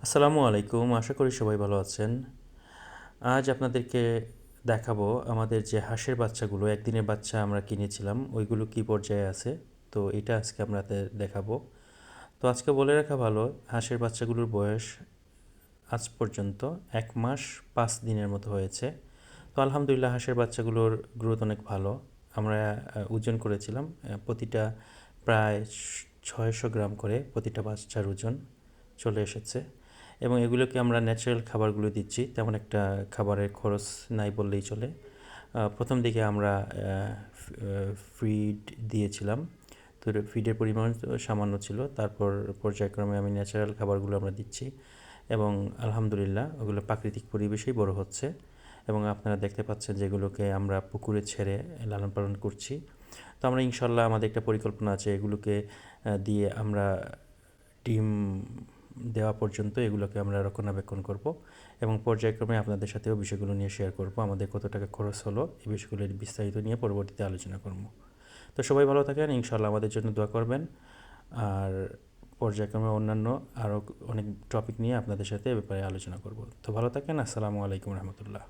আসসালামু আলাইকুম, আশা করি সবাই ভালো আছেন। আজ আপনাদেরকে দেখাবো আমাদের যে হাঁসের বাচ্চাগুলো, একদিনের বাচ্চা আমরা কিনেছিলাম, ওইগুলো কী পর্যায়ে আছে। তো এটা আজকে আপনাদের দেখাবো। তো আজকে বলে রাখা ভালো, হাঁসের বাচ্চাগুলোর বয়স আজ পর্যন্ত 1 মাস 5 দিনের মতো হয়েছে। তো আলহামদুলিল্লাহ হাঁসের বাচ্চাগুলোর গ্রোথ অনেক ভালো। আমরা ওজন করেছিলাম, প্রতিটা প্রায় 600 গ্রাম করে প্রতিটা বাচ্চার ওজন চলে এসেছে। এবং এগুলোকে আমরা ন্যাচারাল খাবারগুলো দিচ্ছি, তেমন একটা খাবারের খরচ নাই বললেই চলে। প্রথম দিকে আমরা ফিড দিয়েছিলাম, তো ফিডের পরিমাণ সামান্য ছিল। তারপর পর্যায়ক্রমে আমি ন্যাচারাল খাবারগুলো আমরা দিচ্ছি এবং আলহামদুলিল্লাহ ওগুলো প্রাকৃতিক পরিবেশেই বড় হচ্ছে। এবং আপনারা দেখতে পাচ্ছেন যেগুলোকে আমরা পুকুরে ছেড়ে লালন পালন করছি। তো আমরা ইনশাল্লাহ আমাদের একটা পরিকল্পনা আছে, এগুলোকে দিয়ে আমরা ডিম দেওয়া পর্যন্ত এগুলোকে আমরা রক্ষণাবেক্ষণ করব এবং পর্যায়ক্রমে আপনাদের সাথেও বিষয়গুলো নিয়ে শেয়ার করব। আমাদের কত টাকা খরচ হলো এই বিষয়গুলোর বিস্তারিত নিয়ে পরবর্তীতে আলোচনা করব। তো সবাই ভালো থাকেন, ইনশাল্লাহ আমাদের জন্য দোয়া করবেন। আর পর্যায়ক্রমে অন্যান্য আরও অনেক টপিক নিয়ে আপনাদের সাথে এ ব্যাপারে আলোচনা করব। তো ভালো থাকেন, আসসালামু আলাইকুম রহমতুল্লাহ।